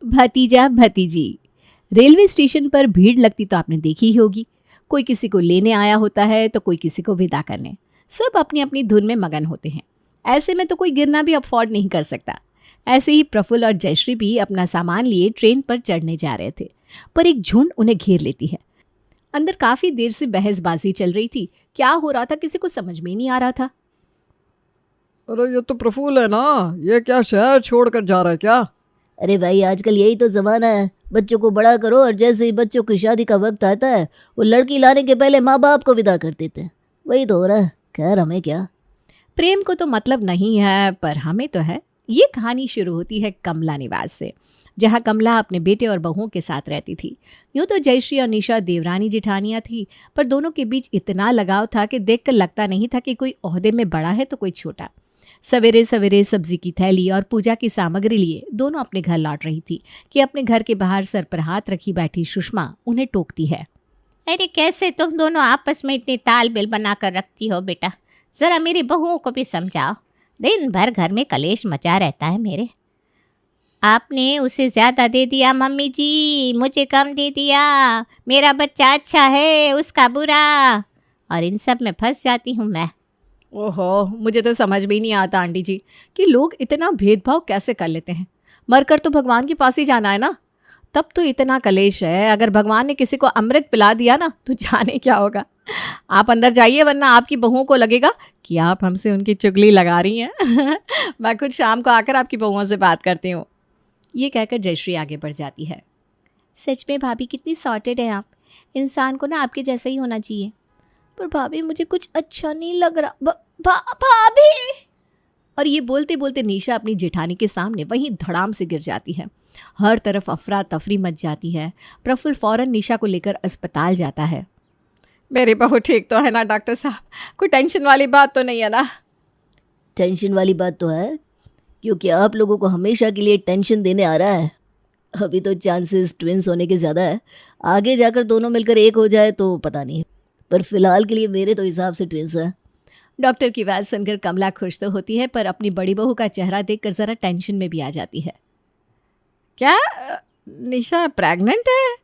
भतीजा भतीजी। Railway station पर भीड़ लगती तो आपने देखी ही होगी। कोई किसी को लेने आया होता है तो कोई किसी को विदा करने। सब अपनी अपनी धुन में मगन होते हैं। ऐसे में तो कोई गिरना भी अफोर्ड नहीं कर सकता। ऐसे ही प्रफुल्ल और जयश्री भी अपना सामान लिए ट्रेन पर चढ़ने जा रहे थे, पर एक झुंड उन्हें घेर लेती है। अंदर काफी देर से बहसबाजी चल रही थी। क्या हो रहा था किसी को समझ में ही नहीं आ रहा था। अरे ये तो प्रफुल्ल है ना, ये क्या शहर छोड़कर जा रहा है क्या? अरे भाई, आजकल यही तो ज़माना है। बच्चों को बड़ा करो और जैसे ही बच्चों की शादी का वक्त आता है वो लड़की लाने के पहले माँ बाप को विदा कर देते हैं। वही तो हो रहा है। खैर, हमें क्या। प्रेम को तो मतलब नहीं है, पर हमें तो है। ये कहानी शुरू होती है कमला निवास से, जहाँ कमला अपने बेटे और बहुओं के साथ रहती थी। यूँ तो जयश्री और निशा देवरानी जिठानियाँ थी, पर दोनों के बीच इतना लगाव था कि देखकर लगता नहीं था कि कोई ओहदे में बड़ा है तो कोई छोटा। सवेरे सवेरे सब्जी की थैली और पूजा की सामग्री लिए दोनों अपने घर लौट रही थी कि अपने घर के बाहर सर पर हाथ रखी बैठी सुषमा उन्हें टोकती है। अरे कैसे तुम दोनों आपस में इतनी तालमेल बनाकर रखती हो बेटा? जरा मेरी बहुओं को भी समझाओ। दिन भर घर में कलेश मचा रहता है मेरे। आपने उसे ज़्यादा दे दिया मम्मी जी, मुझे कम दे दिया। मेरा बच्चा अच्छा है, उसका बुरा। और इन सब में फंस जाती हूँ मैं। ओहो, मुझे तो समझ भी नहीं आता आंटी जी कि लोग इतना भेदभाव कैसे कर लेते हैं। मरकर तो भगवान के पास ही जाना है ना, तब तो इतना कलेश है। अगर भगवान ने किसी को अमृत पिला दिया ना तो जाने क्या होगा। आप अंदर जाइए, वरना आपकी बहुओं को लगेगा कि आप हमसे उनकी चुगली लगा रही हैं। मैं खुद शाम को आकर आपकी बहुओं से बात करती हूँ। ये कहकर जयश्री आगे बढ़ जाती है। सच में भाभी कितनी सॉर्टेड है आप। इंसान को ना आपके जैसा ही होना चाहिए। पर भाभी मुझे कुछ अच्छा नहीं लग रहा। भाभी। और ये बोलते बोलते निशा अपनी जेठानी के सामने वहीं धड़ाम से गिर जाती है। हर तरफ अफरा तफरी मच जाती है। प्रफुल्ल फौरन निशा को लेकर अस्पताल जाता है। मेरी बहू ठीक तो है ना डॉक्टर साहब? कोई टेंशन वाली बात तो नहीं है ना? टेंशन वाली बात तो है, क्योंकि आप लोगों को हमेशा के लिए टेंशन देने आ रहा है। अभी तो चांसेस ट्विंस होने के ज़्यादा है। आगे जाकर दोनों मिलकर एक हो जाए तो पता नहीं, पर फिलहाल के लिए मेरे तो हिसाब से ट्विंस है। डॉक्टर की बात सुनकर कमला खुश तो होती है, पर अपनी बड़ी बहू का चेहरा देखकर ज़रा टेंशन में भी आ जाती है। क्या निशा प्रेग्नेंट है?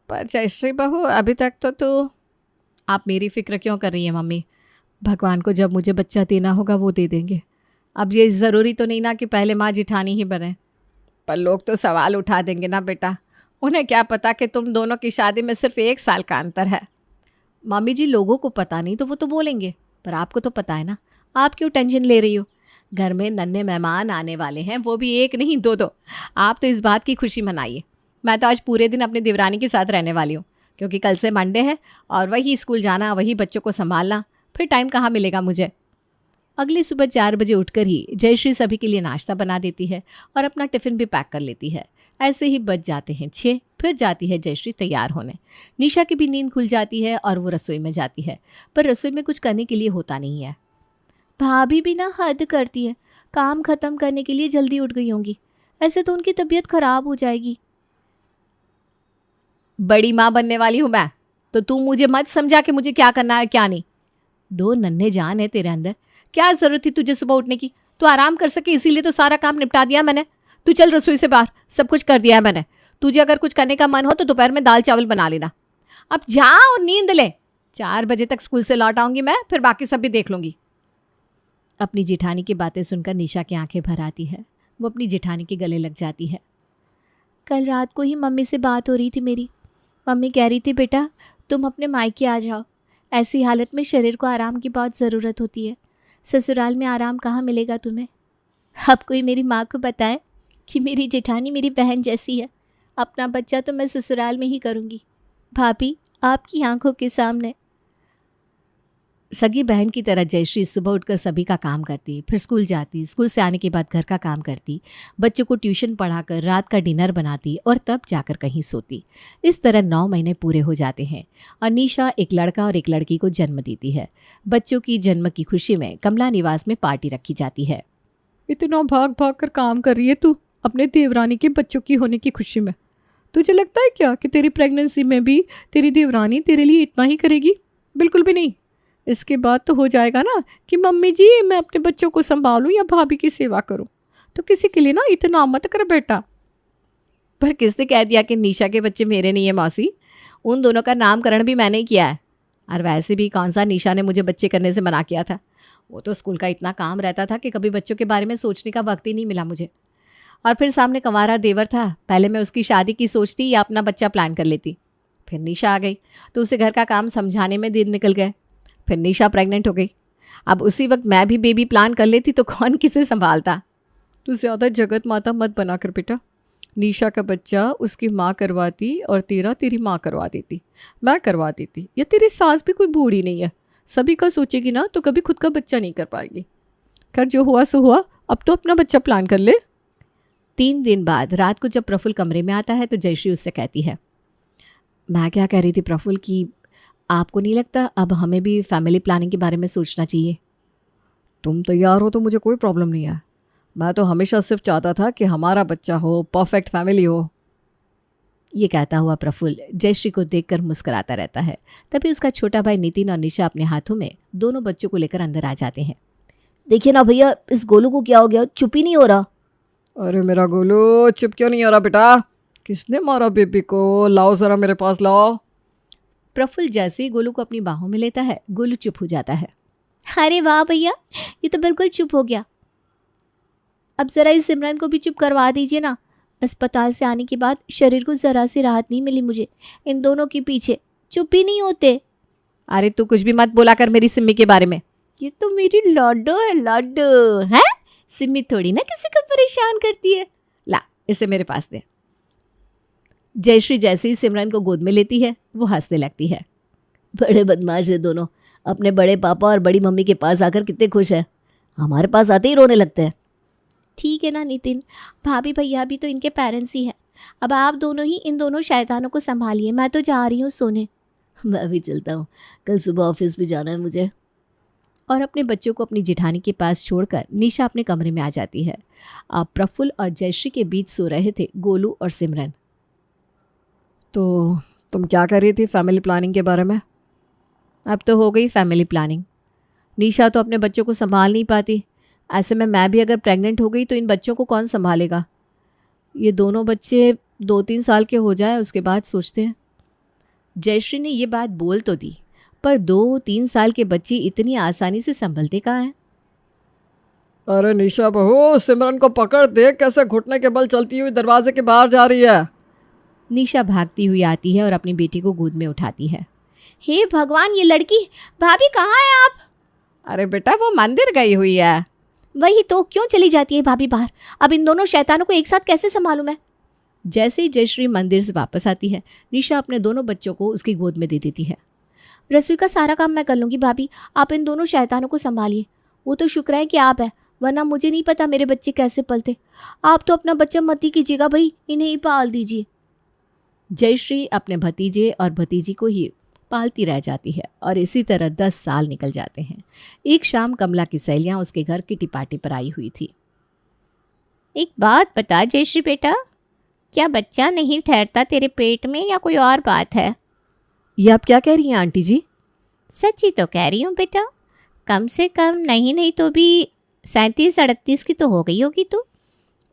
पर जयश्री बहू अभी तक तो आप मेरी फिक्र क्यों कर रही हैं मम्मी? भगवान को जब मुझे बच्चा देना होगा वो दे देंगे। अब ये ज़रूरी तो नहीं ना कि पहले माँ जिठानी ही बने। पर लोग तो सवाल उठा देंगे ना बेटा। उन्हें क्या पता कि तुम दोनों की शादी में सिर्फ 1 साल का अंतर है। मम्मी जी, लोगों को पता नहीं तो वो तो बोलेंगे, पर आपको तो पता है ना। आप क्यों टेंशन ले रही हो? घर में नन्हे मेहमान आने वाले हैं, वो भी 1 नहीं 2-2। आप तो इस बात की खुशी मनाइए। मैं तो आज पूरे दिन अपनी देवरानी के साथ रहने वाली हूँ, क्योंकि कल से मंडे है और वही स्कूल जाना, वही बच्चों को संभालना, फिर टाइम कहाँ मिलेगा मुझे। अगली सुबह 4 बजे उठकर ही जयश्री सभी के लिए नाश्ता बना देती है और अपना टिफ़िन भी पैक कर लेती है। ऐसे ही बज जाते हैं 6। फिर जाती है जयश्री तैयार होने। निशा की भी नींद खुल जाती है और वो रसोई में जाती है, पर रसोई में कुछ करने के लिए होता नहीं है। भाभी भी ना हद करती है। काम खत्म करने के लिए जल्दी उठ गई होंगी, ऐसे तो उनकी तबीयत खराब हो जाएगी। बड़ी माँ बनने वाली हूँ मैं, तो तू मुझे मत समझा कि मुझे क्या करना है क्या नहीं। 2 नन्हे जान है तेरे अंदर, क्या ज़रूरत थी तुझे सुबह उठने की? तू आराम कर सके इसीलिए तो सारा काम निपटा दिया मैंने। तू चल रसोई से बाहर, सब कुछ कर दिया है मैंने। तुझे अगर कुछ करने का मन हो तो दोपहर में दाल चावल बना लेना। अब जा और नींद ले। 4 बजे तक स्कूल से लौट आऊँगी मैं, फिर बाकी सब भी देख लूँगी। अपनी जेठानी की बातें सुनकर निशा की आंखें भर आती है। वो अपनी जेठानी के गले लग जाती है। कल रात को ही मम्मी से बात हो रही थी मेरी। मम्मी कह रही थी बेटा तुम अपने मायके आ जाओ। ऐसी हालत में शरीर को आराम की बहुत ज़रूरत होती है। ससुराल में आराम कहाँ मिलेगा तुम्हें? अब कोई मेरी माँ को बताए कि मेरी जेठानी मेरी बहन जैसी है। अपना बच्चा तो मैं ससुराल में ही करूँगी। भाभी, आपकी आंखों के सामने। सगी बहन की तरह जयश्री सुबह उठकर सभी का काम करती, फिर स्कूल जाती, स्कूल से आने के बाद घर का काम करती, बच्चों को ट्यूशन पढ़ाकर रात का डिनर बनाती और तब जाकर कहीं सोती। इस तरह 9 महीने पूरे हो जाते हैं और निशा एक लड़का और एक लड़की को जन्म देती है। बच्चों की जन्म की खुशी में कमला निवास में पार्टी रखी जाती है। इतना भाग भाग कर काम कर रही है तू अपने देवरानी के बच्चों की होने की खुशी में। तुझे लगता है क्या कि तेरी प्रेगनेंसी में भी तेरी देवरानी तेरे लिए इतना ही करेगी? बिल्कुल भी नहीं। इसके बाद तो हो जाएगा ना कि मम्मी जी मैं अपने बच्चों को संभालूं या भाभी की सेवा करूं। तो किसी के लिए ना इतना मत कर बेटा। पर किसने कह दिया कि निशा के बच्चे मेरे नहीं है मौसी? उन दोनों का नामकरण भी मैंने ही किया है। और वैसे भी कौन सा निशा ने मुझे बच्चे करने से मना किया था? वो तो स्कूल का इतना काम रहता था कि कभी बच्चों के बारे में सोचने का वक्त ही नहीं मिला मुझे। और फिर सामने कंवारा देवर था, पहले मैं उसकी शादी की सोचती या अपना बच्चा प्लान कर लेती। फिर निशा आ गई तो उसे घर का काम समझाने में दिन निकल गए। फिर निशा प्रेग्नेंट हो गई। अब उसी वक्त मैं भी बेबी प्लान कर लेती तो कौन किसे संभालता? तू ज़्यादा जगत माता मत बना कर बेटा। निशा का बच्चा उसकी माँ करवाती और तेरा तेरी माँ करवा देती, मैं करवा देती, या तेरी सास भी कोई बूढ़ी नहीं है। सभी का सोचेगी ना तो कभी खुद का बच्चा नहीं कर पाएगी। खैर जो हुआ सो हुआ, अब तो अपना बच्चा प्लान कर ले। 3 दिन बाद रात को जब प्रफुल्ल कमरे में आता है तो जयश्री उससे कहती है, मैं क्या कह रही थी प्रफुल्ल कि आपको नहीं लगता अब हमें भी फैमिली प्लानिंग के बारे में सोचना चाहिए? तुम तैयार हो तो मुझे कोई प्रॉब्लम नहीं है। मैं तो हमेशा सिर्फ चाहता था कि हमारा बच्चा हो, परफेक्ट फैमिली हो। ये कहता हुआ प्रफुल्ल जयश्री को देखकर मुस्कुराता रहता है। तभी उसका छोटा भाई नितिन और निशा अपने हाथों में दोनों बच्चों को लेकर अंदर आ जाते हैं। देखिए ना भैया, इस गोलू को क्या हो गया, चुप ही नहीं हो रहा। अरे मेरा गोलू चुप क्यों नहीं हो रहा बेटा? किसने मारा बेबी को? लाओ ज़रा मेरे पास लाओ। प्रफुल्ल जैसे ही गोलू को अपनी बाहों में लेता है, गोलू चुप हो जाता है। अरे वाह भैया, ये तो बिल्कुल चुप हो गया। अब ज़रा इस सिमरन को भी चुप करवा दीजिए ना। अस्पताल से आने के बाद शरीर को ज़रा सी राहत नहीं मिली मुझे। इन दोनों के पीछे चुप ही नहीं होते। अरे तू कुछ भी मत बोला कर मेरी सिम्मी के बारे में। ये तो मेरी लड्डू है, लड्डू है। सिम्मी थोड़ी ना किसी को परेशान करती है। ला इसे मेरे पास दे। जयश्री जैसे ही सिमरन को गोद में लेती है वो हंसने लगती है। बड़े बदमाश है दोनों, अपने बड़े पापा और बड़ी मम्मी के पास आकर कितने खुश हैं। हमारे पास आते ही रोने लगते हैं। ठीक है ना नितिन, भाभी भैया भी तो इनके पेरेंट्स ही हैं। अब आप दोनों ही इन दोनों शैतानों को संभालिए, मैं तो जा रही हूँ सोने। मैं भी चलता हूँ, कल सुबह ऑफिस भी जाना है मुझे। और अपने बच्चों को अपनी जिठानी के पास छोड़कर निशा अपने कमरे में आ जाती है। अब प्रफुल्ल और जयश्री के बीच सो रहे थे गोलू और सिमरन। तो तुम क्या कर रही थी फैमिली प्लानिंग के बारे में? अब तो हो गई फैमिली प्लानिंग। निशा तो अपने बच्चों को संभाल नहीं पाती, ऐसे में मैं भी अगर प्रेग्नेंट हो गई तो इन बच्चों को कौन संभालेगा? ये दोनों बच्चे 2-3 साल के हो जाए उसके बाद सोचते हैं। जयश्री ने ये बात बोल तो दी, पर 2-3 साल के बच्चे इतनी आसानी से संभलते कहाँ हैं? अरे निशा बहू, सिमरन को पकड़, देख कैसे घुटने के बल चलती हुई दरवाजे के बाहर जा रही है। निशा भागती हुई आती है और अपनी बेटी को गोद में उठाती है। हे भगवान, ये लड़की! भाभी कहाँ है आप? अरे बेटा वो मंदिर गई हुई है। वही तो, क्यों चली जाती है भाभी बाहर? अब इन दोनों शैतानों को एक साथ कैसे संभालूं मैं? जैसे ही जयश्री मंदिर से वापस आती है, निशा अपने दोनों बच्चों को उसकी गोद में दे देती है। रसोई का सारा काम मैं कर लूँगी भाभी, आप इन दोनों शैतानों को संभालिए। वो तो शुक्र है कि आप है, वरना मुझे नहीं पता मेरे बच्चे कैसे पलते। आप तो अपना बच्चा मत ही कीजिएगा भाई, इन्हें ही पाल दीजिए। जयश्री अपने भतीजे और भतीजी को ही पालती रह जाती है और इसी तरह 10 साल निकल जाते हैं। एक शाम कमला की सहेलियां उसके घर किटी पार्टी पर आई हुई थी। एक बात बता जयश्री बेटा, क्या बच्चा नहीं ठहरता तेरे पेट में या कोई और बात है? ये आप क्या कह रही हैं आंटी जी? सच्ची तो कह रही हूँ बेटा, कम से कम नहीं तो भी 37-38 की तो हो गई होगी तू।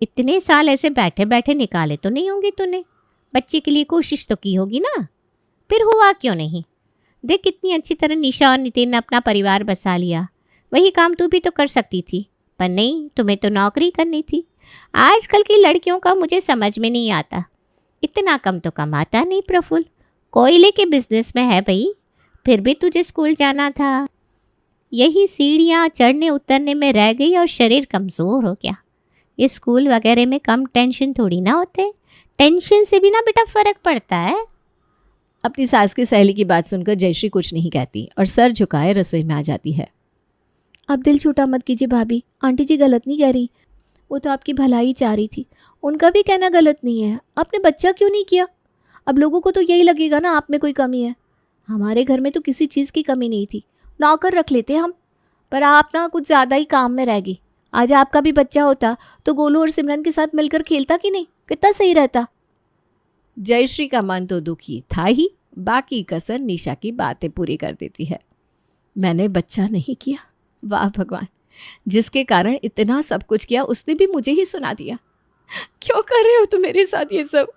इतने साल ऐसे बैठे बैठे निकाले तो नहीं होंगे तूने? बच्चे के लिए कोशिश तो की होगी ना, फिर हुआ क्यों नहीं? देख कितनी अच्छी तरह निशा और नितिन ने अपना परिवार बसा लिया। वही काम तू भी तो कर सकती थी, पर नहीं, तुम्हें तो नौकरी करनी थी। आजकल की लड़कियों का मुझे समझ में नहीं आता। इतना कम तो कमाता नहीं प्रफुल्ल, कोयले के बिजनेस में है भाई, फिर भी तुझे स्कूल जाना था। यही सीढ़ियाँ चढ़ने उतरने में रह गई और शरीर कमज़ोर हो गया। ये स्कूल वगैरह में कम टेंशन थोड़ी ना होते, टेंशन से भी ना बेटा फ़र्क पड़ता है। अपनी सास की सहेली की बात सुनकर जयश्री कुछ नहीं कहती और सर झुकाए रसोई में आ जाती है। आप दिल छोटा मत कीजिए भाभी, आंटी जी गलत नहीं कह रही, वो तो आपकी भलाई चाह रही थी, उनका भी कहना गलत नहीं है। आपने बच्चा क्यों नहीं किया? अब लोगों को तो यही लगेगा ना आप में कोई कमी है। हमारे घर में तो किसी चीज़ की कमी नहीं थी, नौकर रख लेते हम, पर आप ना कुछ ज़्यादा ही काम में रह गई। आज आपका भी बच्चा होता तो गोलू और सिमरन के साथ मिलकर खेलता कि नहीं, कितना सही रहता। जयश्री का मन तो दुखी था ही, बाकी कसर निशा की बातें पूरी कर देती है। मैंने बच्चा नहीं किया, वाह भगवान, जिसके कारण इतना सब कुछ किया उसने भी मुझे ही सुना दिया। क्यों कर रहे हो तुम मेरे साथ ये सब?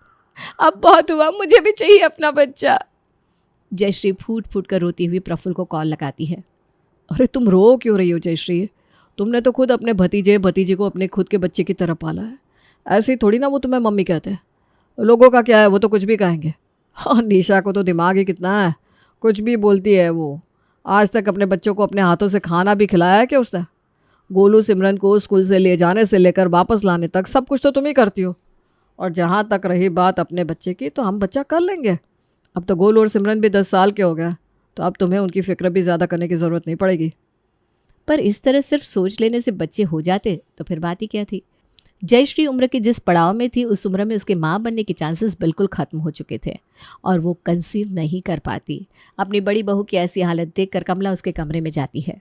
अब बहुत हुआ, मुझे भी चाहिए अपना बच्चा। जयश्री फूट फूट कर रोती हुई प्रफुल्ल को कॉल लगाती है। अरे तुम रो क्यों रही हो जयश्री? तुमने तो खुद अपने भतीजे को अपने खुद के बच्चे की तरह पाला है। ऐसे ही थोड़ी ना वो तुम्हें मम्मी कहते हैं। लोगों का क्या है, वो तो कुछ भी कहेंगे। हाँ, निशा को तो दिमाग ही कितना है, कुछ भी बोलती है वो। आज तक अपने बच्चों को अपने हाथों से खाना भी खिलाया है क्या उसने? गोलू सिमरन को स्कूल से ले जाने से लेकर वापस लाने तक सब कुछ तो तुम ही करती हो। और जहाँ तक रही बात अपने बच्चे की, तो हम बच्चा कर लेंगे। अब तो गोलू और सिमरन भी 10 साल के हो गए, तो अब तुम्हें उनकी फिक्र भी ज़्यादा करने की ज़रूरत नहीं पड़ेगी। पर इस तरह सिर्फ सोच लेने से बच्चे हो जाते तो फिर बात ही क्या थी। जयश्री उम्र के जिस पड़ाव में थी, उस उम्र में उसके माँ बनने के चांसेस बिल्कुल ख़त्म हो चुके थे और वो कंसीव नहीं कर पाती। अपनी बड़ी बहू की ऐसी हालत देखकर कमला उसके कमरे में जाती है।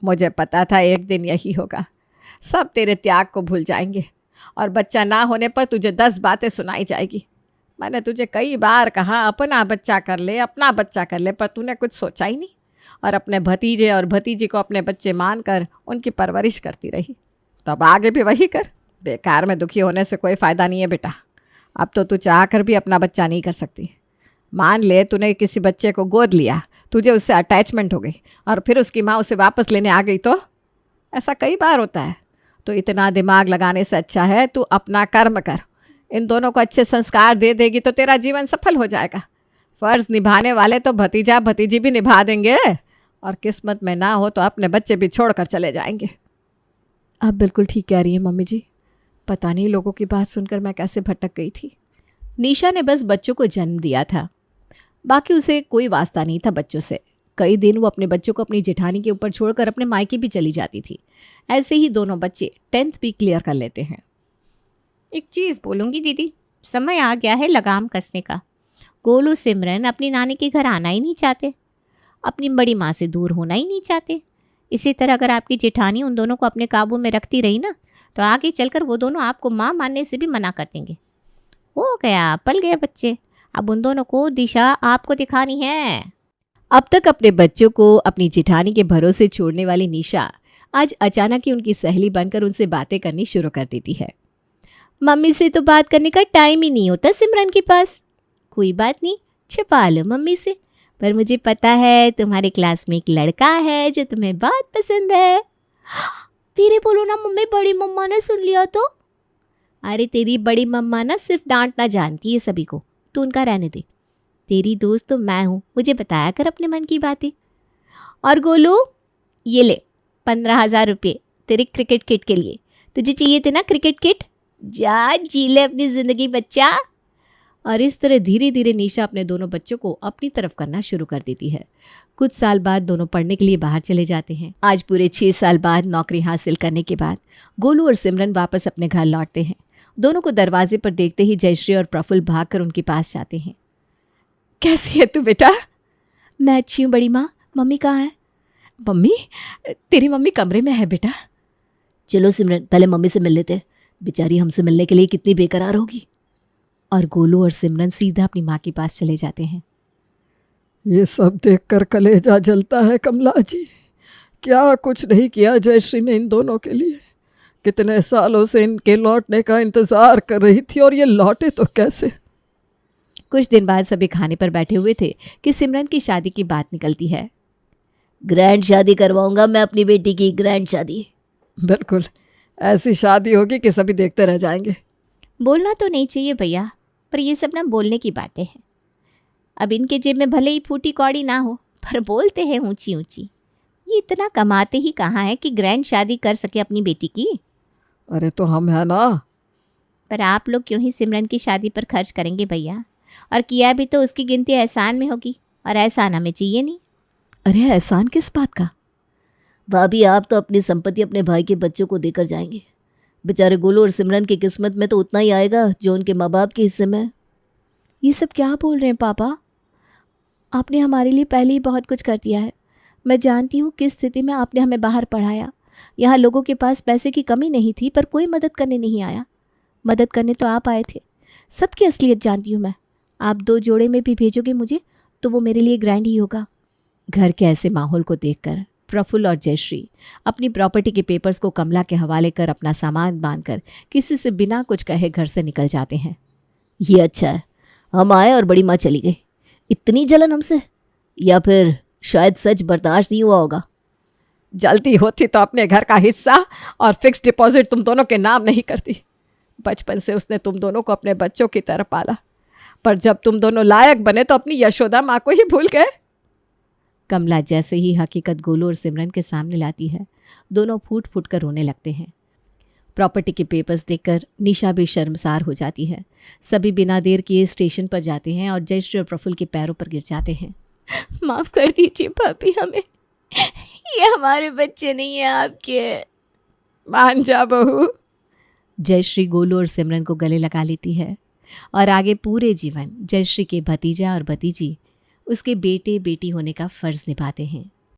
मुझे पता था एक दिन यही होगा, सब तेरे त्याग को भूल जाएंगे और बच्चा ना होने पर तुझे 10 बातें सुनाई जाएगी। मैंने तुझे कई बार कहा अपना बच्चा कर ले, अपना बच्चा कर ले, पर तूने कुछ सोचा ही नहीं और अपने भतीजे और भतीजी को अपने बच्चे मानकर उनकी परवरिश करती रही। तब आगे भी वही कर। बेकार में दुखी होने से कोई फ़ायदा नहीं है बेटा। अब तो तू चाह कर भी अपना बच्चा नहीं कर सकती। मान ले तूने किसी बच्चे को गोद लिया, तुझे उससे अटैचमेंट हो गई और फिर उसकी माँ उसे वापस लेने आ गई, तो ऐसा कई बार होता है। तो इतना दिमाग लगाने से अच्छा है तू अपना कर्म कर। इन दोनों को अच्छे संस्कार दे देगी तो तेरा जीवन सफल हो जाएगा। फ़र्ज़ निभाने वाले तो भतीजा भतीजी भी निभा देंगे और किस्मत में ना हो तो अपने बच्चे भी छोड़कर चले जाएंगे। आप बिल्कुल ठीक कह रही हैं मम्मी जी। पता नहीं लोगों की बात सुनकर मैं कैसे भटक गई थी। निशा ने बस बच्चों को जन्म दिया था, बाकी उसे कोई वास्ता नहीं था बच्चों से। कई दिन वो अपने बच्चों को अपनी जेठानी के ऊपर छोड़कर अपने मायके भी चली जाती थी। ऐसे ही दोनों बच्चे 10th भी क्लियर कर लेते हैं। एक चीज़ बोलूँगी दीदी, समय आ गया है लगाम कसने का। गोलू सिमरन अपनी नानी के घर आना ही नहीं चाहते, अपनी बड़ी माँ से दूर होना ही नहीं चाहते। इसी तरह अगर आपकी जेठानी उन दोनों को अपने काबू में रखती रही ना, तो आगे चलकर वो दोनों आपको माँ मानने से भी मना कर देंगे। हो गया, पल गए बच्चे। अब उन दोनों को दिशा आपको दिखानी है। अब तक अपने बच्चों को अपनी जेठानी के भरोसे छोड़ने वाली निशा आज अचानक ही उनकी सहेली बनकर उनसे बातें करनी शुरू कर देती है। मम्मी से तो बात करने का टाइम ही नहीं होता सिमरन के पास। कोई बात नहीं, छिपा लो मम्मी से, पर मुझे पता है तुम्हारे क्लास में एक लड़का है जो तुम्हें बहुत पसंद है। तेरे बोलो ना मम्मी, बड़ी मम्मा ने सुन लिया तो। अरे तेरी बड़ी मम्मा ना सिर्फ डांटना जानती है सभी को, तू उनका रहने दे। तेरी दोस्त तो मैं हूँ, मुझे बताया कर अपने मन की बातें। और गोलू, ये ले 15,000 रुपये तेरे क्रिकेट किट के लिए। तुझे चाहिए थे ना क्रिकेट किट, जा जी ले अपनी ज़िंदगी बच्चा। और इस तरह धीरे धीरे निशा अपने दोनों बच्चों को अपनी तरफ करना शुरू कर देती है। कुछ साल बाद दोनों पढ़ने के लिए बाहर चले जाते हैं। आज पूरे 6 साल बाद नौकरी हासिल करने के बाद गोलू और सिमरन वापस अपने घर लौटते हैं। दोनों को दरवाजे पर देखते ही जयश्री और प्रफुल्ल भागकर उनके पास जाते हैं। कैसी है तू बेटा? मैं अच्छी हूँ बड़ी माँ, मम्मी कहाँ है? मम्मी, तेरी मम्मी कमरे में है बेटा। चलो सिमरन, पहले मम्मी से मिल लेते। बेचारी हमसे मिलने के लिए कितनी बेकरार होगी। और गोलू और सिमरन सीधा अपनी माँ के पास चले जाते हैं। ये सब देखकर कलेजा जलता है कमला जी। क्या कुछ नहीं किया जयश्री ने इन दोनों के लिए। कितने सालों से इनके लौटने का इंतज़ार कर रही थी और ये लौटे तो कैसे। कुछ दिन बाद सभी खाने पर बैठे हुए थे कि सिमरन की शादी की बात निकलती है। ग्रैंड शादी करवाऊंगा मैं अपनी बेटी की, ग्रैंड शादी। बिल्कुल, ऐसी शादी होगी कि सभी देखते रह जाएंगे। बोलना तो नहीं चाहिए भैया, पर ये सब ना बोलने की बातें हैं। अब इनके जेब में भले ही फूटी कौड़ी ना हो, पर बोलते हैं ऊंची ऊंची। ये इतना कमाते ही कहाँ है कि ग्रैंड शादी कर सके अपनी बेटी की। अरे तो हम है ना। पर आप लोग क्यों ही सिमरन की शादी पर खर्च करेंगे भैया, और किया भी तो उसकी गिनती एहसान में होगी, और एहसान हमें चाहिए नहीं। अरे एहसान किस बात का? भाभी, आप तो अपनी संपत्ति अपने भाई के बच्चों को देकर जाएंगे। बेचारे गोलू और सिमरन की किस्मत में तो उतना ही आएगा जो उनके माँ बाप के हिस्से में। ये सब क्या बोल रहे हैं पापा? आपने हमारे लिए पहले ही बहुत कुछ कर दिया है। मैं जानती हूँ किस स्थिति में आपने हमें बाहर पढ़ाया। यहाँ लोगों के पास पैसे की कमी नहीं थी, पर कोई मदद करने नहीं आया। मदद करने तो आप आए थे। सबकी असलियत जानती हूँ मैं। आप 2 जोड़े में भी भेजोगे मुझे तो वो मेरे लिए ग्रैंड ही होगा। घर के ऐसे माहौल को देखकर प्रफुल्ल और जयश्री अपनी प्रॉपर्टी के पेपर्स को कमला के हवाले कर अपना सामान बांधकर किसी से बिना कुछ कहे घर से निकल जाते हैं। ये अच्छा है, हम आए और बड़ी माँ चली गई। इतनी जलन हमसे, या फिर शायद सच बर्दाश्त नहीं हुआ होगा। जल्दी होती तो अपने घर का हिस्सा और फिक्स डिपॉजिट तुम दोनों के नाम नहीं करती। बचपन से उसने तुम दोनों को अपने बच्चों की तरह पाला, पर जब तुम दोनों लायक बने तो अपनी यशोदा माँ को ही भूल गए। कमला जैसे ही हकीकत गोलू और सिमरन के सामने लाती है, दोनों फूट फूट कर रोने लगते हैं। प्रॉपर्टी के पेपर्स देखकर निशा भी शर्मसार हो जाती है। सभी बिना देर किए स्टेशन पर जाते हैं और जयश्री और प्रफुल्ल के पैरों पर गिर जाते हैं। माफ़ कर दीजिए भाभी हमें, ये हमारे बच्चे नहीं है आपके। मान जा बहू। जयश्री गोलू और सिमरन को गले लगा लेती है और आगे पूरे जीवन जयश्री के भतीजा और भतीजी उसके बेटे बेटी होने का फ़र्ज़ निभाते हैं।